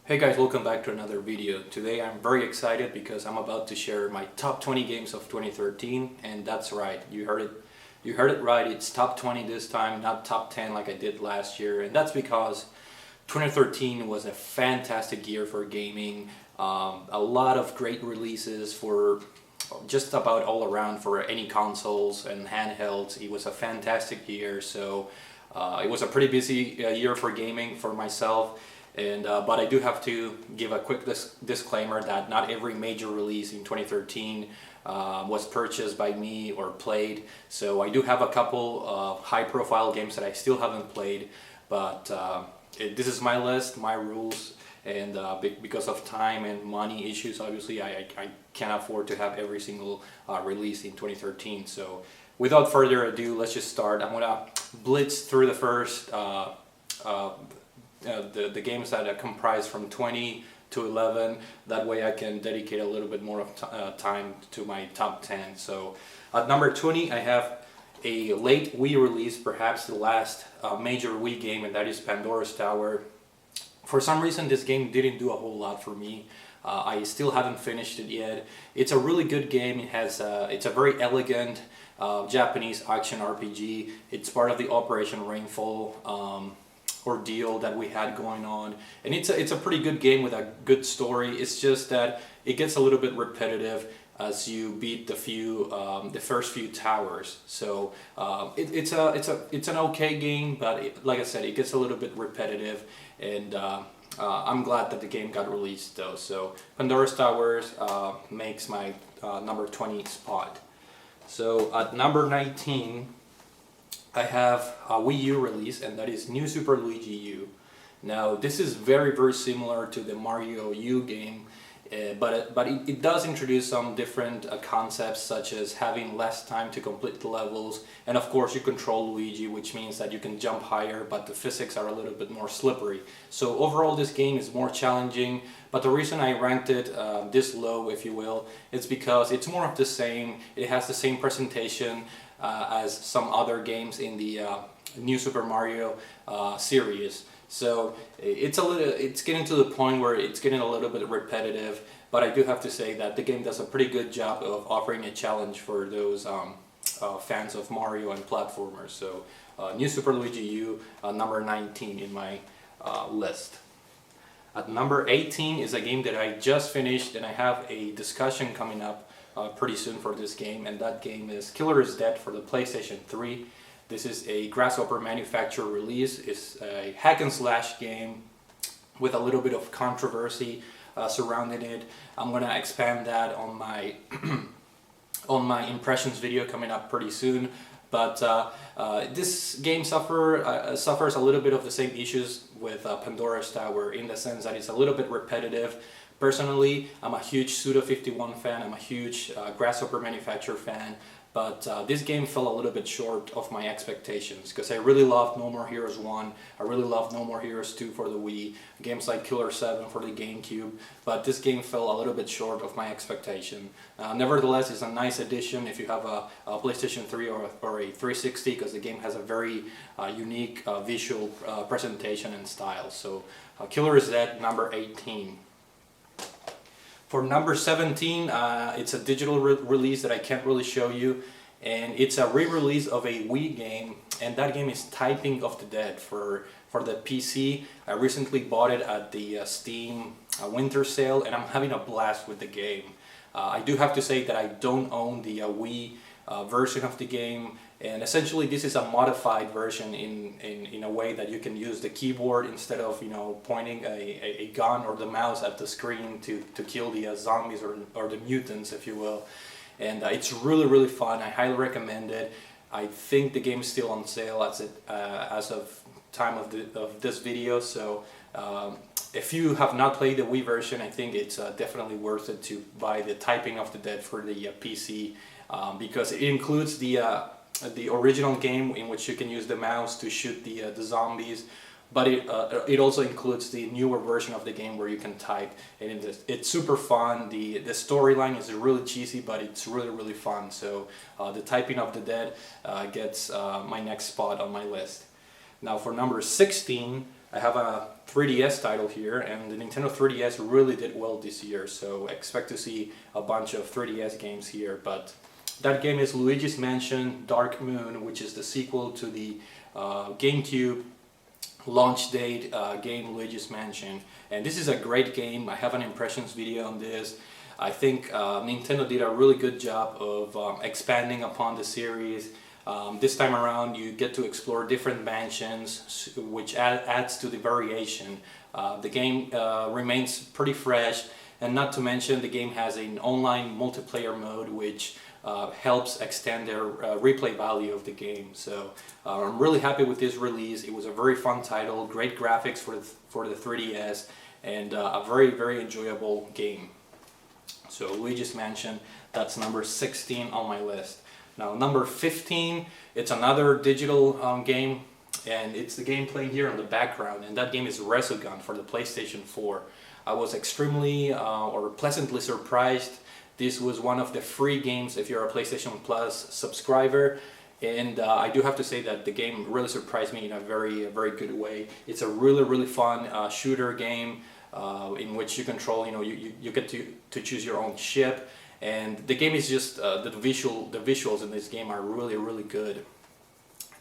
Hey guys, welcome back to another video. Today I'm very excited because I'm about to share my top 20 games of 2013, and that's right, you heard it right, it's top 20 this time, not top 10 like I did last year, and that's because 2013 was a fantastic year for gaming. A lot of great releases for just about all around for any consoles and handhelds. It was a fantastic year, so it was a pretty busy year for gaming for myself. But I do have to give a quick disclaimer that not every major release in 2013 was purchased by me or played. So I do have a couple of high-profile games that I still haven't played, but this is my list, my rules, and because of time and money issues, obviously I can't afford to have every single release in 2013. So without further ado, let's just start. I'm gonna blitz through the first the games that are comprised from 20 to 11. That way I can dedicate a little bit more of time to my top 10. So at number 20 I have a late Wii release, perhaps the last major Wii game, and that is Pandora's Tower. For some reason this game didn't do a whole lot for me. I still haven't finished it yet. It's a really good game. It's a very elegant Japanese action RPG. It's part of the Operation Rainfall ordeal that we had going on, and it's a pretty good game with a good story. It's just that it gets a little bit repetitive as you beat the first few towers. So it's an okay game, but like I said, it gets a little bit repetitive, and I'm glad that the game got released though. So Pandora's Towers makes my number 20 spot. So at number 19 I have a Wii U release, and that is New Super Luigi U. Now this is very similar to the Mario U game, but it does introduce some different concepts, such as having less time to complete the levels, and of course you control Luigi, which means that you can jump higher, but the physics are a little bit more slippery. So overall this game is more challenging, but the reason I ranked it this low, if you will, is because it's more of the same. It has the same presentation as some other games in the New Super Mario series. So it's getting to the point where it's getting a little bit repetitive, but I do have to say that the game does a pretty good job of offering a challenge for those fans of Mario and platformers. So New Super Luigi U, number 19 in my list. At number 18 is a game that I just finished, and I have a discussion coming up pretty soon for this game, and that game is Killer is Dead for the PlayStation 3. This is a Grasshopper manufacturer release. It's a hack and slash game with a little bit of controversy surrounding it. I'm gonna expand that on my on my impressions video coming up pretty soon. But this game suffers a little bit of the same issues with Pandora's Tower, in the sense that it's a little bit repetitive. Personally, I'm a huge Suda51 fan, I'm a huge Grasshopper manufacturer fan, but this game fell a little bit short of my expectations, because I really loved No More Heroes 1, I really loved No More Heroes 2 for the Wii, games like Killer 7 for the GameCube, but this game fell a little bit short of my expectation. Nevertheless, it's a nice addition if you have a PlayStation 3 or a 360, because the game has a very unique visual presentation and style. So Killer is Dead, number 18. For number 17, it's a digital release that I can't really show you, and it's a re-release of a Wii game, and that game is Typing of the Dead for the PC. I recently bought it at the Steam winter sale, and I'm having a blast with the game. I do have to say that I don't own the Wii version of the game, and essentially this is a modified version in a way that you can use the keyboard instead of, you know, pointing a gun or the mouse at the screen to kill the zombies or the mutants, if you will. And it's really fun. I highly recommend it. I think the game is still on sale as of time of this video, so if you have not played the Wii version, I think it's definitely worth it to buy the Typing of the Dead for the PC, because it includes the original game, in which you can use the mouse to shoot the zombies, but it also includes the newer version of the game where you can type, and it's super fun. The storyline is really cheesy, but it's really fun. So the Typing of the Dead gets my next spot on my list. Now for number 16, I have a 3DS title here, and the Nintendo 3DS really did well this year, so expect to see a bunch of 3DS games here. But that game is Luigi's Mansion Dark Moon, which is the sequel to the GameCube launch date game Luigi's Mansion. And this is a great game. I have an impressions video on this. I think Nintendo did a really good job of expanding upon the series. This time around you get to explore different mansions, which adds to the variation. The game remains pretty fresh, and not to mention the game has an online multiplayer mode which helps extend the replay value of the game. So I'm really happy with this release. It was a very fun title, great graphics for the 3DS, and a very enjoyable game. So Luigi's Mansion, that's number 16 on my list. Now number 15, it's another digital game, and it's the game playing here in the background, and that game is Resogun for the PlayStation 4. I was extremely or pleasantly surprised. This was one of the free games if you're a PlayStation Plus subscriber, and I do have to say that the game really surprised me in a very good way. It's a really fun shooter game in which you control, you get to choose your own ship. And the game is just the visuals in this game are really good,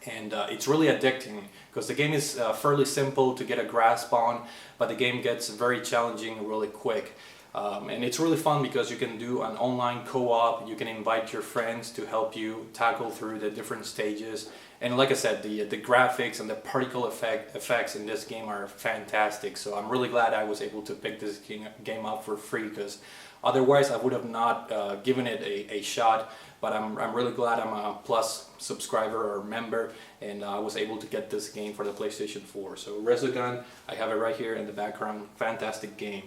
and it's really addicting because the game is fairly simple to get a grasp on, but the game gets very challenging really quick. And it's really fun because you can do an online co-op. You can invite your friends to help you tackle through the different stages. And like I said, the graphics and the particle effects in this game are fantastic. So I'm really glad I was able to pick this game up for free, because otherwise I would have not given it a shot. But I'm really glad I'm a Plus subscriber or member, and I was able to get this game for the PlayStation 4. So Resogun, I have it right here in the background. Fantastic game.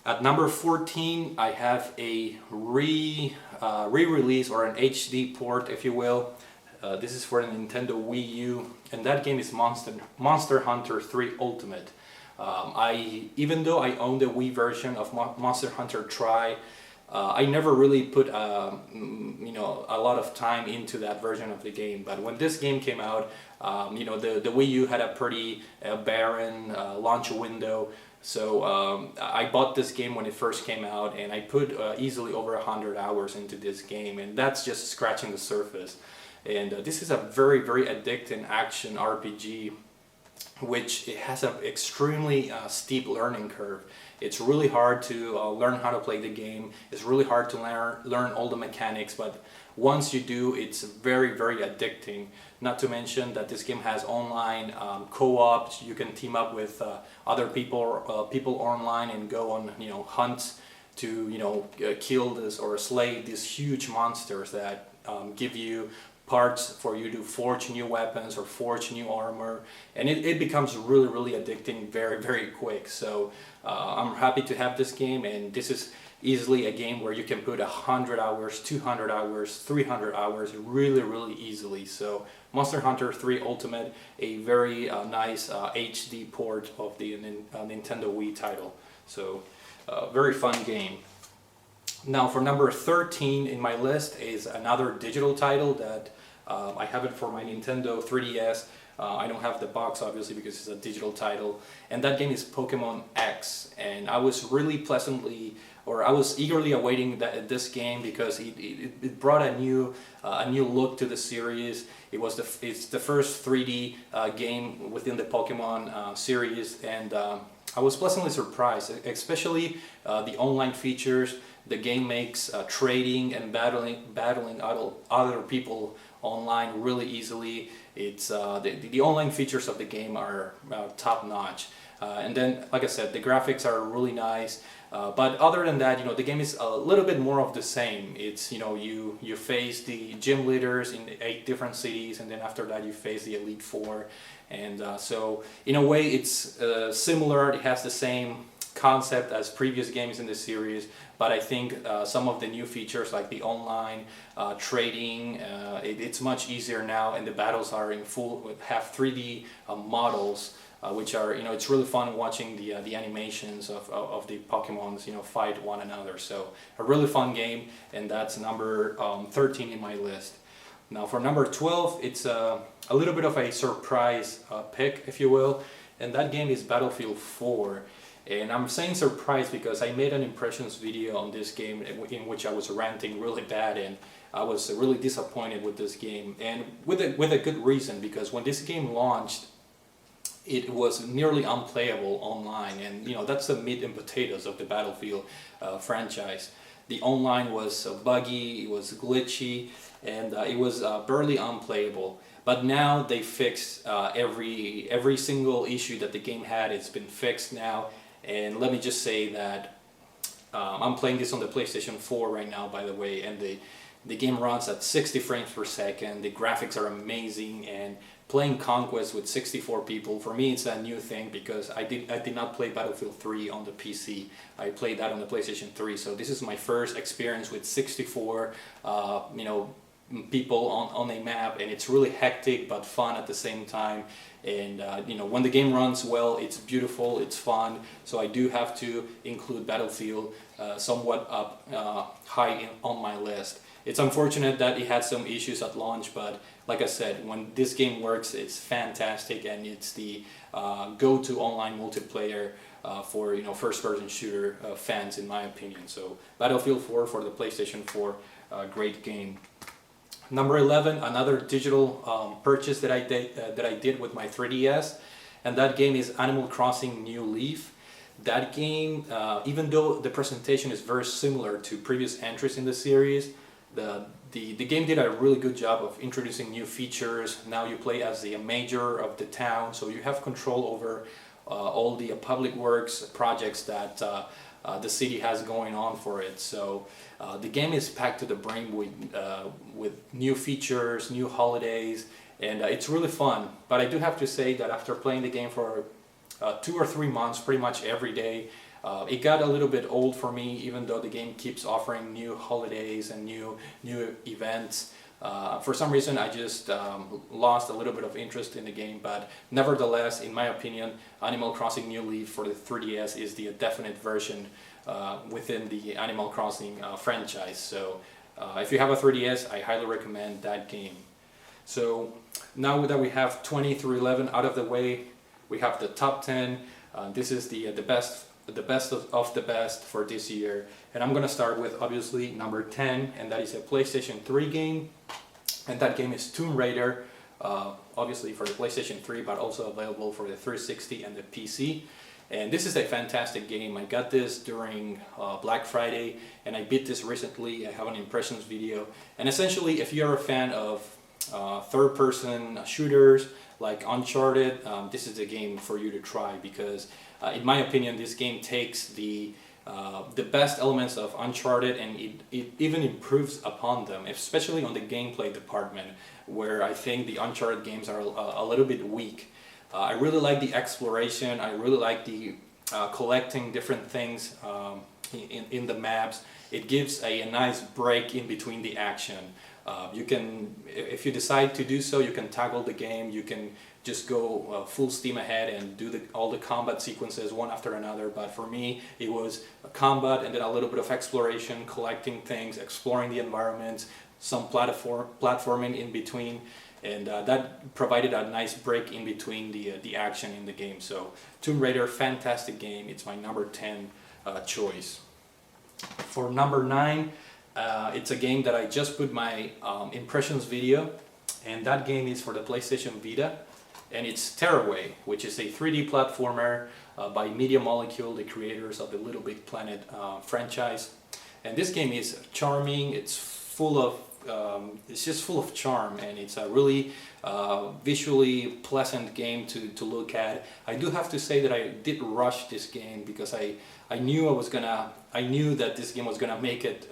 At number 14, I have a re-release or an HD port, if you will. This is for the Nintendo Wii U, and that game is Monster Hunter 3 Ultimate. Even though I own the Wii version of Monster Hunter Tri, I never really put a lot of time into that version of the game. But when this game came out, the Wii U had a pretty barren launch window. So I bought this game when it first came out, and I put easily over 100 hours into this game, and that's just scratching the surface. And this is a very addicting action RPG, which it has an extremely steep learning curve. It's really hard to learn how to play the game. It's really hard to learn all the mechanics, but once you do, it's very addicting. Not to mention that this game has online co-op. You can team up with other people online and go on hunts to kill this or slay these huge monsters that give you parts for you to forge new weapons or forge new armor, and it becomes really addicting very quick. So I'm happy to have this game, and this is easily a game where you can put 100 hours, 200 hours, 300 hours really easily. So Monster Hunter 3 Ultimate, a very nice HD port of the Nintendo Wii title. So very fun game. Now for number 13 in my list is another digital title that I have it for my Nintendo 3DS. I don't have the box obviously because it's a digital title, and that game is Pokemon X. And I was eagerly awaiting this game because it brought a new look to the series. It's the first 3D game within the Pokemon series, and I was pleasantly surprised, especially the online features. The game makes trading and battling other people online really easily. It's the online features of the game are top notch, and then like I said, the graphics are really nice. But other than that, the game is a little bit more of the same. It's you face the gym leaders in 8 different cities, and then after that you face the Elite Four, and so in a way it's similar. It has the same concept as previous games in the series, but I think some of the new features like the online trading, it's much easier now, and the battles are have 3D models, which are it's really fun watching the animations of the Pokemons fight one another. So a really fun game, and that's number 13 in my list. Now for number 12, it's a little bit of a surprise pick, if you will. and that game is Battlefield 4. And I'm saying surprised because I made an impressions video on this game in which I was ranting really bad, and I was really disappointed with this game, and with a good reason, because when this game launched, it was nearly unplayable online, and that's the meat and potatoes of the Battlefield franchise. The online was buggy, it was glitchy, and it was barely unplayable. But now they fixed every single issue that the game had. It's been fixed now, and let me just say that I'm playing this on the PlayStation 4 right now, by the way, and the game runs at 60 frames per second. The graphics are amazing, and playing Conquest with 64 people, for me it's a new thing, because I did not play Battlefield 3 on the PC. I played that on the PlayStation 3, so this is my first experience with 64 people on a map, and it's really hectic but fun at the same time. And when the game runs well, it's beautiful, it's fun. So I do have to include Battlefield somewhat up high on my list. It's unfortunate that it had some issues at launch, but like I said, when this game works, it's fantastic, and it's the go-to online multiplayer for first-person shooter fans, in my opinion. So Battlefield 4 for the PlayStation 4, great game. Number 11, another digital purchase that I did with my 3DS, and that game is Animal Crossing New Leaf. That game, even though the presentation is very similar to previous entries in the series, the game did a really good job of introducing new features. Now you play as the mayor of the town, so you have control over all the public works projects that the city has going on for it. So the game is packed to the brim with new features, new holidays, and it's really fun. But I do have to say that after playing the game for 2 or 3 months, pretty much every day, it got a little bit old for me, even though the game keeps offering new holidays and new events. For some reason, I just lost a little bit of interest in the game, but nevertheless, in my opinion, Animal Crossing New Leaf for the 3DS is the definite version within the Animal Crossing franchise. So if you have a 3DS, I highly recommend that game. So now that we have 20 through 11 out of the way, we have the top 10. This is the best of the best for this year, and I'm gonna start with obviously number 10, and that is a PlayStation 3 game, and that game is Tomb Raider, obviously for the PlayStation 3, but also available for the 360 and the PC. And this is a fantastic game. I got this during Black Friday, and I beat this recently. I have an impressions video, and essentially if you're a fan of third-person shooters like Uncharted, this is a game for you to try, because in my opinion, this game takes the best elements of Uncharted, and it even improves upon them, especially on the gameplay department, where I think the Uncharted games are a little bit weak. I really like the exploration. I really like the collecting different things in the maps. It gives a nice break in between the action. You can, if you decide to do so, you can tackle the game. You can just go full steam ahead and do all the combat sequences one after another. But for me, it was a combat and then a little bit of exploration, collecting things, exploring the environment, some platforming in between, and that provided a nice break in between the action in the game. So Tomb Raider, fantastic game. It's my number 10 choice. For number 9, it's a game that I just put my impressions video, and that game is for the PlayStation Vita, and it's Tearaway, which is a 3D platformer by Media Molecule, the creators of the Little Big Planet franchise. And this game is charming. It's full of it's just full of charm, and it's a really visually pleasant game to look at. I do have to say that I did rush this game because I knew that this game was gonna make it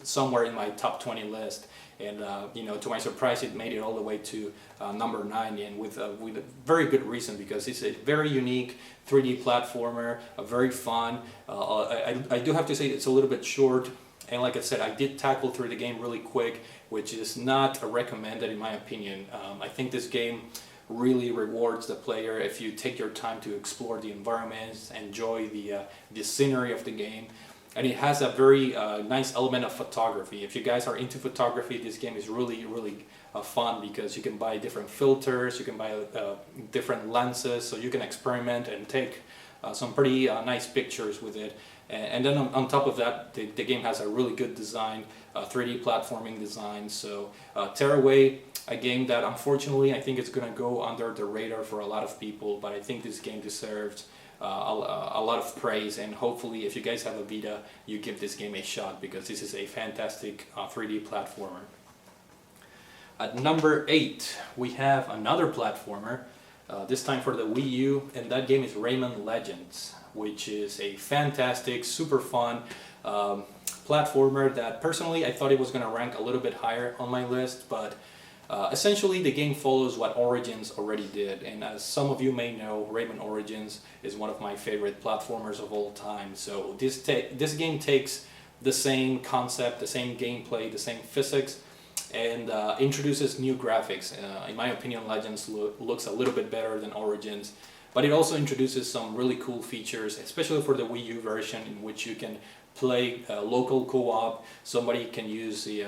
somewhere in my top 20 list, and to my surprise, it made it all the way to number 9, and with a very good reason, because it's a very unique 3D platformer, very fun. I do have to say it's a little bit short, and like I said, I did tackle through the game really quick, which is not recommended in my opinion. I think this game really rewards the player if you take your time to explore the environments, enjoy the scenery of the game. And it has a very nice element of photography. If you guys are into photography, this game is really fun because you can buy different filters, you can buy different lenses, so you can experiment and take some pretty nice pictures with it. And then on top of that, the game has a really good design, 3D platforming design. So Tearaway, a game that unfortunately I think it's going to go under the radar for a lot of people, but I think this game deserves a lot of praise, and hopefully if you guys have a Vita, you give this game a shot because this is a fantastic 3D platformer. At number 8, we have another platformer, this time for the Wii U, and that game is Rayman Legends, which is a fantastic, super fun platformer that personally I thought it was going to rank a little bit higher on my list, but essentially the game follows what Origins already did, and as some of you may know, Rayman Origins is one of my favorite platformers of all time. So this game takes the same concept, the same gameplay, the same physics, and introduces new graphics. In my opinion, Legends looks a little bit better than Origins, but it also introduces some really cool features, especially for the Wii U version, in which you can play local co-op. Somebody can use the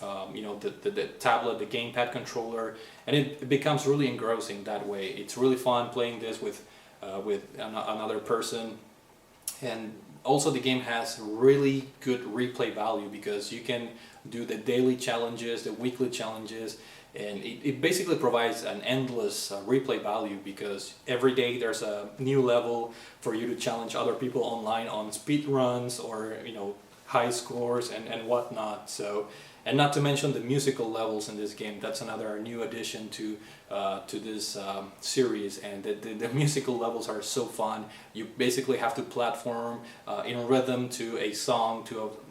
the tablet, the gamepad controller, and it becomes really engrossing that way. It's really fun playing this with another person, and also the game has really good replay value because you can do the daily challenges, the weekly challenges, and it basically provides an endless replay value because every day there's a new level for you to challenge other people online on speed runs or high scores and whatnot. So, and not to mention the musical levels in this game. That's another new addition to this series, and the musical levels are so fun. You basically have to platform in rhythm to a song,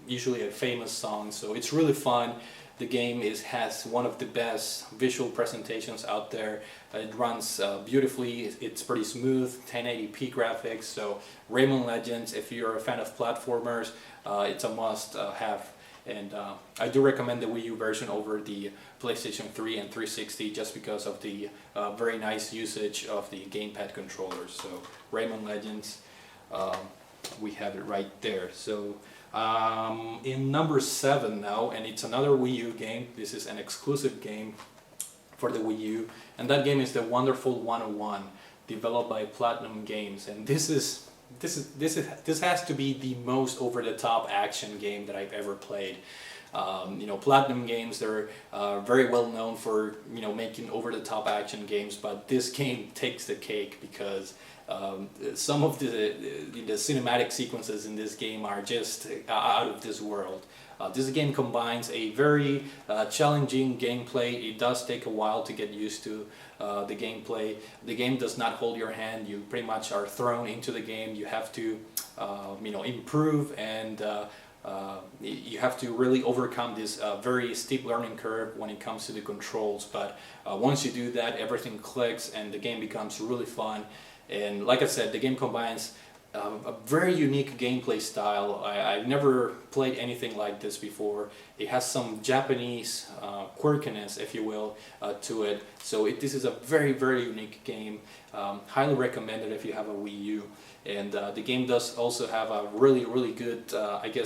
usually a famous song. So it's really fun. The game has one of the best visual presentations out there. It runs beautifully. It's pretty smooth, 1080p graphics. So Rayman Legends, if you're a fan of platformers, it's a must-have. And I do recommend the Wii U version over the PlayStation 3 and 360 just because of the very nice usage of the gamepad controllers. So Rayman Legends, we have it right there. So in number 7 now, and it's another Wii U game. This is an exclusive game for the Wii U, and that game is the Wonderful 101, developed by Platinum Games. And this has to be the most over-the-top action game that I've ever played. Platinum Games, they're very well known for making over-the-top action games, but this game takes the cake because some of the cinematic sequences in this game are just out of this world. This game combines a very challenging gameplay. It does take a while to get used to the gameplay. The game does not hold your hand. You pretty much are thrown into the game. You have to improve, and you have to really overcome this very steep learning curve when it comes to the controls. But once you do that, everything clicks and the game becomes really fun. And like I said, the game combines a very unique gameplay style. I've never played anything like this before. It has some Japanese quirkiness, if you will, to it. So this is a very, very unique game. Highly recommended if you have a Wii U. And the game does also have a really, really good,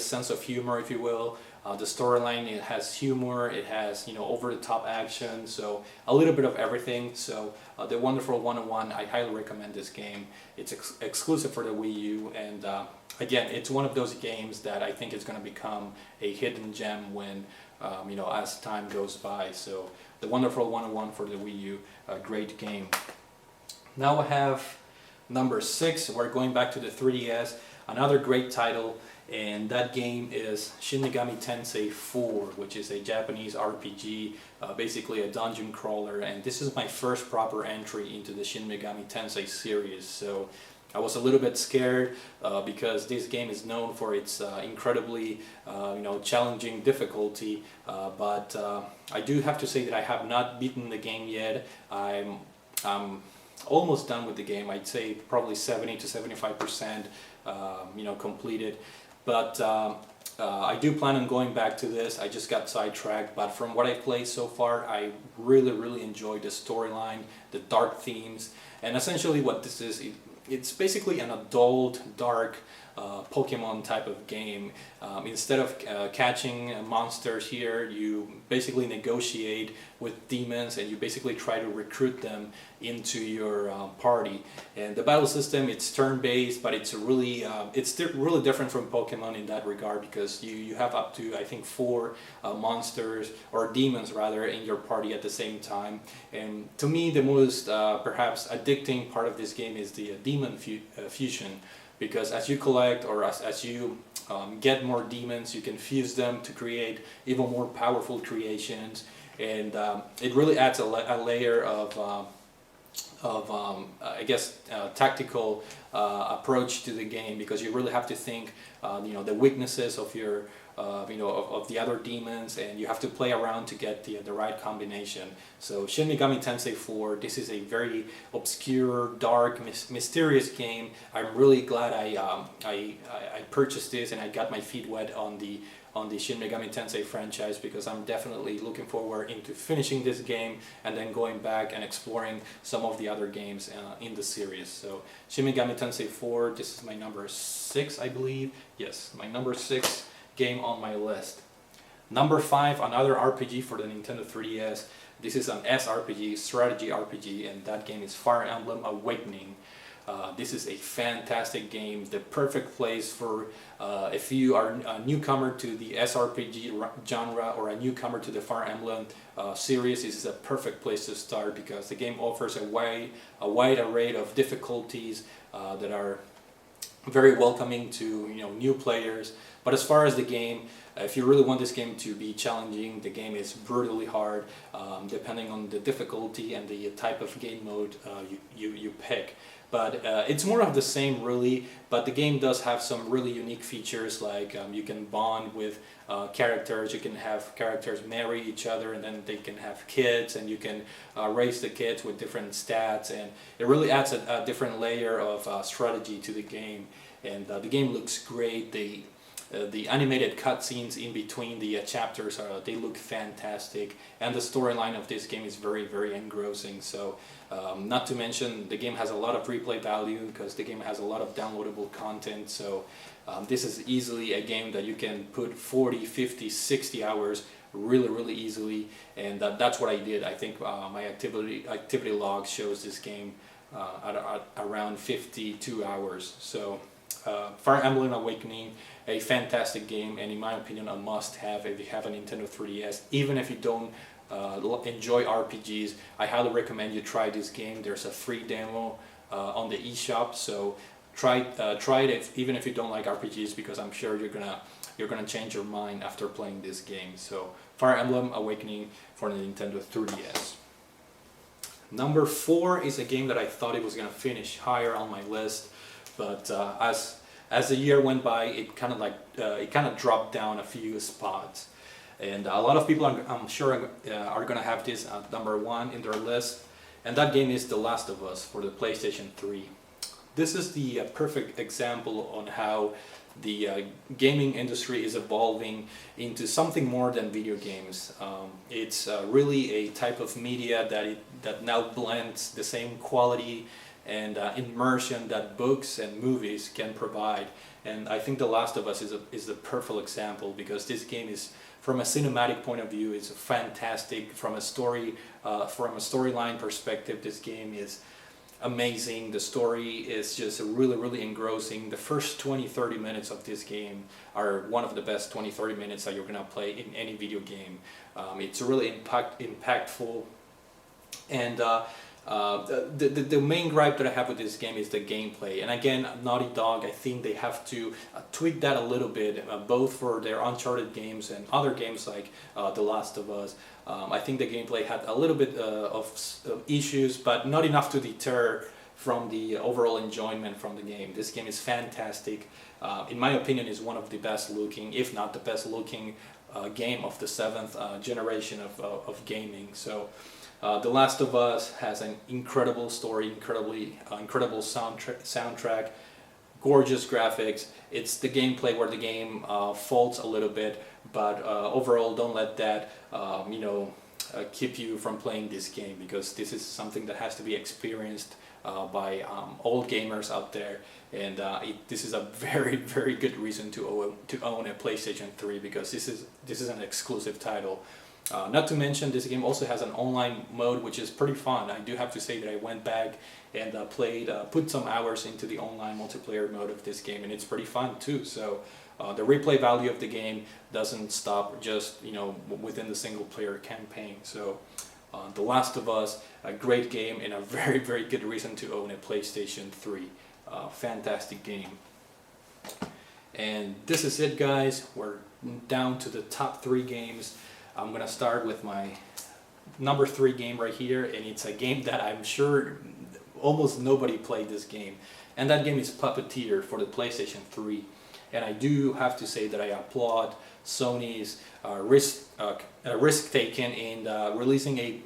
sense of humor, if you will. The storyline, it has humor, it has over-the-top action, so a little bit of everything. So the Wonderful 101, I highly recommend this game. It's exclusive for the Wii U, and again, it's one of those games that I think is going to become a hidden gem when as time goes by. So the Wonderful 101 for the Wii U, a great game. Now I have number 6. We're going back to the 3DS, another great title. And that game is Shin Megami Tensei 4, which is a Japanese RPG, basically a dungeon crawler, and this is my first proper entry into the Shin Megami Tensei series. So I was a little bit scared because this game is known for its incredibly challenging difficulty, but I do have to say that I have not beaten the game yet. I'm almost done with the game. I'd say probably 70 to 75% completed. But I do plan on going back to this. I just got sidetracked, but from what I've played so far, I really, really enjoyed the storyline, the dark themes, and essentially what this is, it's basically an adult, dark Pokemon type of game. Instead of catching monsters here, you basically negotiate with demons and you basically try to recruit them into your party. And the battle system, it's turn-based, but it's really really different from Pokemon in that regard, because you have up to, I think, 4 monsters or demons rather in your party at the same time. And to me, the most perhaps addicting part of this game is the demon fusion, because as you collect or as you get more demons, you can fuse them to create even more powerful creations, and it really adds a layer of I guess tactical approach to the game, because you really have to think the weaknesses of your of the other demons, and you have to play around to get the right combination. So Shin Megami Tensei 4, this is a very obscure, dark, mysterious game. I'm really glad I purchased this and I got my feet wet on the Shin Megami Tensei franchise, because I'm definitely looking forward into finishing this game and then going back and exploring some of the other games in the series. So Shin Megami Tensei 4, this is my number 6, I believe. Yes, my number 6 game on my list. Number 5, another RPG for the Nintendo 3DS. This is an SRPG, strategy RPG, and that game is Fire Emblem Awakening. This is a fantastic game, the perfect place for if you are a newcomer to the SRPG genre or a newcomer to the Fire Emblem series. This is a perfect place to start, because the game offers a wide array of difficulties that are very welcoming to new players. But as far as the game, if you really want this game to be challenging, the game is brutally hard, depending on the difficulty and the type of game mode you pick. But it's more of the same really, but the game does have some really unique features, like you can bond with characters, you can have characters marry each other, and then they can have kids, and you can raise the kids with different stats, and it really adds a different layer of strategy to the game. And the game looks great. The animated cutscenes in between the chapters they look fantastic, and the storyline of this game is very, very engrossing. So not to mention, the game has a lot of replay value, because the game has a lot of downloadable content. So this is easily a game that you can put 40, 50, 60 hours really easily, and that's what I did. I think my activity log shows this game at around 52 hours. So Fire Emblem Awakening, a fantastic game, and in my opinion a must-have if you have a Nintendo 3DS. Even if you don't enjoy RPGs, I highly recommend you try this game. There's a free demo on the eShop, so try it even if you don't like RPGs, because I'm sure you're gonna change your mind after playing this game. So Fire Emblem Awakening for the Nintendo 3DS. Number 4 is a game that I thought it was gonna finish higher on my list, but as the year went by, it kind of dropped down a few spots, and a lot of people I'm sure are gonna have this at number 1 in their list, and that game is The Last of Us for the PlayStation 3. This is the perfect example on how the gaming industry is evolving into something more than video games. It's really a type of media that now blends the same quality and immersion that books and movies can provide. And I think The Last of Us is the perfect example, because this game is, from a cinematic point of view, it's fantastic. From a storyline perspective, this game is amazing. The story is just really engrossing. The first 20-30 minutes of this game are one of the best 20-30 minutes that you're gonna play in any video game. It's really impactful, and the main gripe that I have with this game is the gameplay. And again, Naughty Dog, I think they have to tweak that a little bit, both for their Uncharted games and other games like The Last of Us. I think the gameplay had a little bit of issues, but not enough to deter from the overall enjoyment from the game. This game is fantastic. In my opinion, is one of the best looking, if not the best looking game of the 7th generation of gaming. So The Last of Us has an incredible story, incredible soundtrack, gorgeous graphics. It's the gameplay where the game falls a little bit, but overall, don't let that keep you from playing this game, because this is something that has to be experienced by old gamers out there, and this is a very very good reason to own a PlayStation 3, because this is an exclusive title. Not to mention, this game also has an online mode which is pretty fun. I do have to say that I went back and put some hours into the online multiplayer mode of this game, and it's pretty fun too. So the replay value of the game doesn't stop just within the single player campaign. So The Last of Us, a great game and a very very good reason to own a PlayStation 3. Fantastic game. And this is it, guys. We're down to the top 3 games. I'm gonna start with my number 3 game right here, and it's a game that I'm sure almost nobody played this game, and that game is Puppeteer for the PlayStation 3. And I do have to say that I applaud Sony's risk taken in releasing a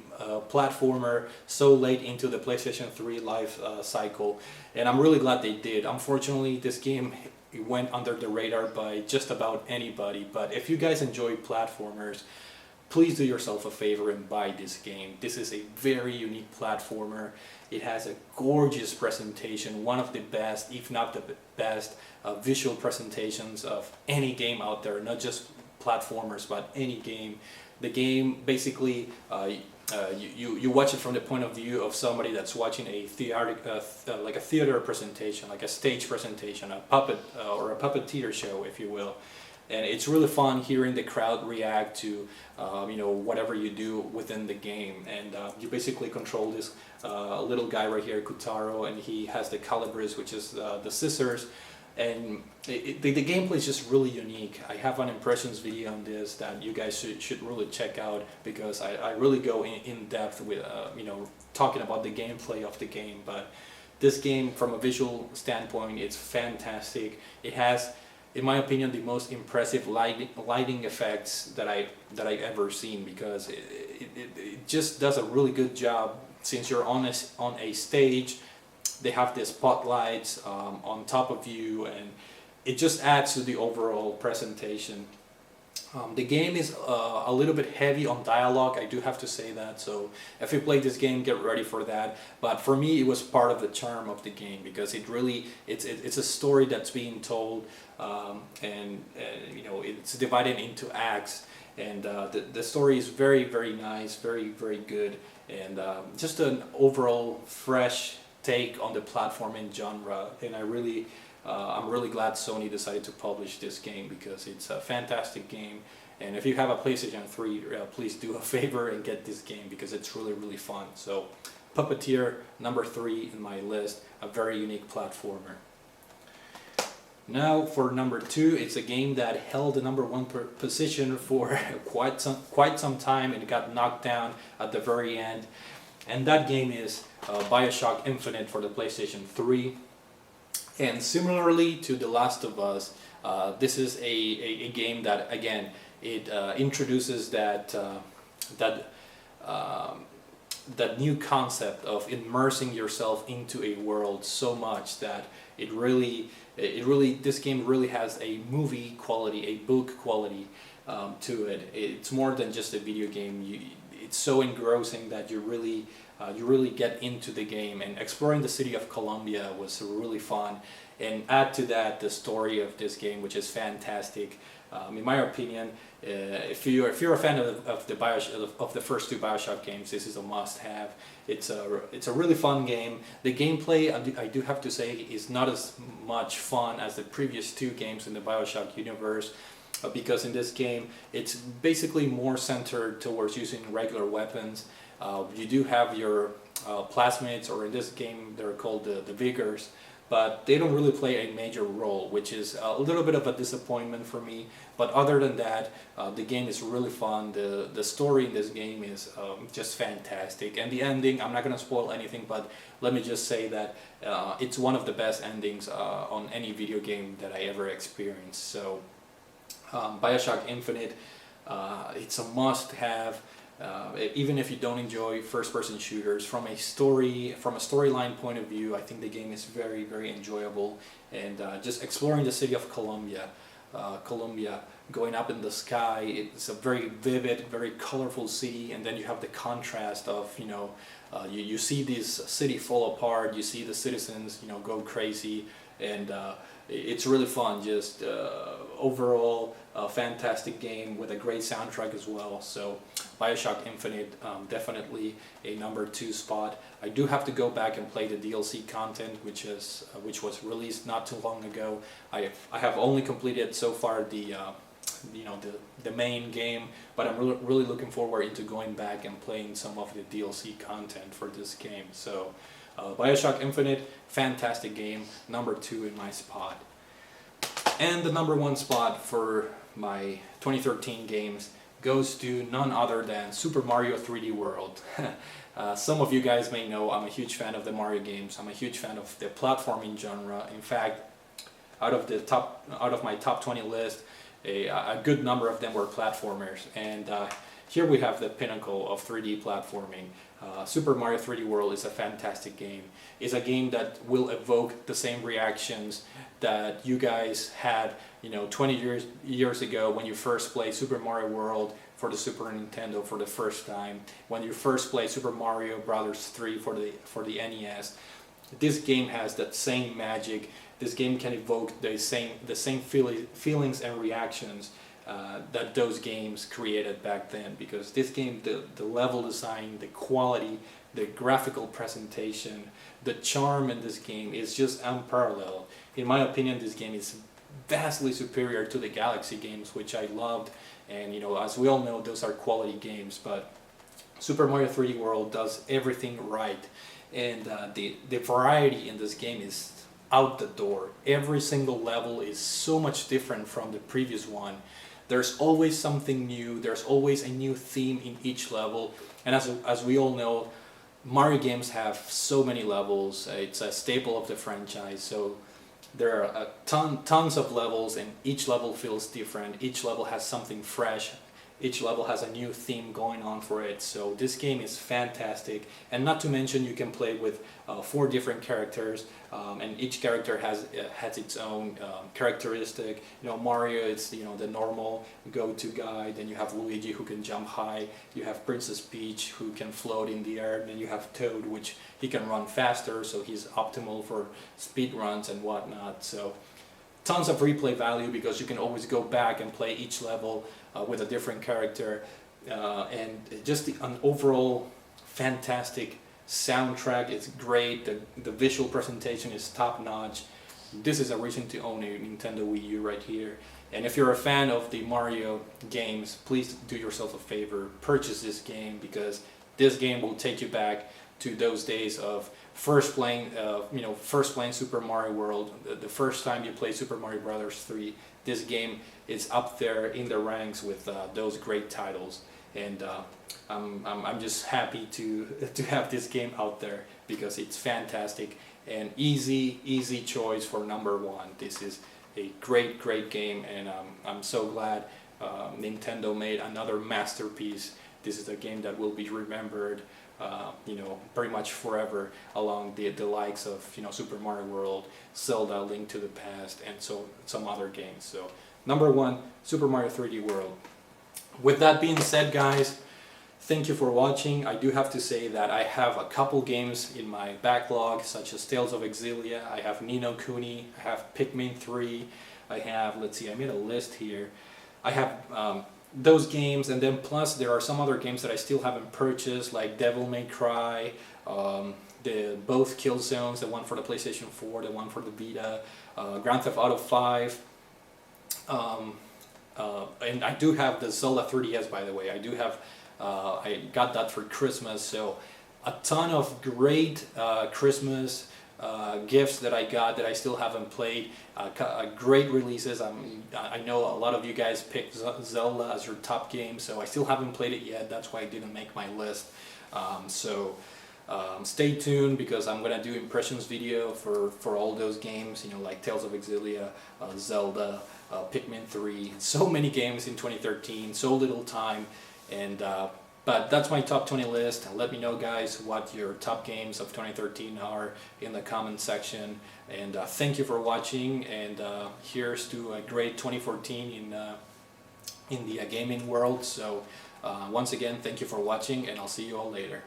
platformer so late into the PlayStation 3 life cycle, and I'm really glad they did. Unfortunately, this game went under the radar by just about anybody, but if you guys enjoy platformers, please do yourself a favor and buy this game. This is a very unique platformer. It has a gorgeous presentation, one of the best, if not the best, visual presentations of any game out there, not just platformers, but any game. The game basically, you watch it from the point of view of somebody that's watching a like a theater presentation, like a stage presentation, a puppet or a puppeteer show, if you will. And it's really fun hearing the crowd react to whatever you do within the game. And you basically control this little guy right here, Kutaro, and he has the Calibris, which is the scissors. And the gameplay is just really unique. I have an impressions video on this that you guys should really check out, because I really go in depth with talking about the gameplay of the game. But this game, from a visual standpoint, it's fantastic. It has, in my opinion, the most impressive lighting effects that I've ever seen, because it just does a really good job. Since you're on a stage, they have the spotlights on top of you, and it just adds to the overall presentation. The game is a little bit heavy on dialogue, I do have to say that, so if you play this game, get ready for that. But for me, it was part of the charm of the game, because it's a story that's being told, and it's divided into acts, and the story is very very nice, very very good, and just an overall fresh take on the platforming genre. And I'm really glad Sony decided to publish this game, because it's a fantastic game. And if you have a PlayStation 3, please do a favor and get this game, because it's really really fun. So Puppeteer, number 3 in my list, a very unique platformer. Now for number 2, it's a game that held the number 1 position for quite some time, and it got knocked down at the very end. And that game is BioShock Infinite for the PlayStation 3. And similarly to The Last of Us, this is a game that, again, it introduces that new concept of immersing yourself into a world so much that this game really has a movie quality, a book quality to it. It's more than just a video game. It's so engrossing that you really get into the game, and exploring the city of Columbia was really fun. And add to that the story of this game, which is fantastic. In my opinion, if you're a fan of the first 2 BioShock games, this is a must-have. It's a really fun game. The gameplay, I do have to say, is not as much fun as the previous 2 games in the BioShock universe, because in this game it's basically more centered towards using regular weapons. You do have your plasmids, or in this game they're called the Vigors, but they don't really play a major role, which is a little bit of a disappointment for me. But other than that, the game is really fun. The story in this game is just fantastic, and the ending, I'm not going to spoil anything, but let me just say that it's one of the best endings on any video game that I ever experienced. So BioShock Infinite, it's a must-have. Even if you don't enjoy first-person shooters, from a storyline point of view, I think the game is very very enjoyable. And just exploring the city of Columbia, Colombia, going up in the sky. It's a very vivid, very colorful city, and then you have the contrast of, you see this city fall apart, you see the citizens, go crazy, and it's really fun. Just overall, a fantastic game with a great soundtrack as well. So BioShock Infinite, definitely a number 2 spot. I do have to go back and play the DLC content, which was released not too long ago. I have only completed so far the main game, but I'm really looking forward into going back and playing some of the DLC content for this game. So BioShock Infinite, fantastic game, number 2 in my spot. And the number 1 spot for my 2013 games goes to none other than Super Mario 3D World. Some of you guys may know I'm a huge fan of the Mario games. I'm a huge fan of the platforming genre. In fact, out of my top 20 list, a good number of them were platformers, and here we have the pinnacle of 3D platforming. Super Mario 3D World is a fantastic game. It's a game that will evoke the same reactions that you guys had 20 years ago when you first played Super Mario World for the Super Nintendo for the first time, when you first played Super Mario Bros. 3 for the NES. This game has that same magic. This game can evoke the same feelings and reactions that those games created back then, because this game, the level design, the quality, the graphical presentation, the charm in this game is just unparalleled. In my opinion, this game is vastly superior to the Galaxy games, which I loved, and as we all know, those are quality games, but Super Mario 3D World does everything right, and the variety in this game is out the door. Every single level is so much different from the previous one. There's always something new, there's always a new theme in each level, and as we all know, Mario games have so many levels. It's a staple of the franchise, so there are tons of levels, and each level feels different, each level has something fresh, each level has a new theme going on for it. So this game is fantastic, and not to mention you can play with 4 different characters, and each character has its own characteristic. Mario is the normal go-to guy, then you have Luigi who can jump high, you have Princess Peach who can float in the air, then you have Toad, which he can run faster, so he's optimal for speed runs and whatnot. So tons of replay value, because you can always go back and play each level with a different character, and just an overall fantastic soundtrack is great. The visual presentation is top notch. This is a reason to own a Nintendo Wii U right here. And if you're a fan of the Mario games, please do yourself a favor, purchase this game, because this game will take you back to those days of first playing Super Mario World, the first time you play Super Mario Bros. 3. This game is up there in the ranks with those great titles, and I'm just happy to have this game out there, because it's fantastic and easy choice for number 1. This is a great game, and I'm so glad Nintendo made another masterpiece. This is a game that will be remembered pretty much forever, along the likes of Super Mario World, Zelda, Link to the Past, and so some other games. So number 1, Super Mario 3D World. With that being said, guys, thank you for watching. I do have to say that I have a couple games in my backlog, such as Tales of Exilia, I have Ni no Kuni, I have Pikmin 3, I have, let's see, I made a list here. I have those games, and then plus there are some other games that I still haven't purchased, like Devil May Cry, both Killzones, the one for the PlayStation 4, the one for the Vita, Grand Theft Auto 5, and I do have the Zelda 3DS, by the way. I do have, I got that for Christmas, so a ton of great Christmas gifts that I got that I still haven't played, great releases. I know a lot of you guys picked Zelda as your top game, so I still haven't played it yet. That's why I didn't make my list. Stay tuned, because I'm gonna do impressions video for all those games, like Tales of Exilia, Zelda, Pikmin 3, so many games in 2013, so little time, and But that's my top 20 list. Let me know, guys, what your top games of 2013 are in the comment section. And thank you for watching. And here's to a great 2014 in the gaming world. So once again, thank you for watching, and I'll see you all later.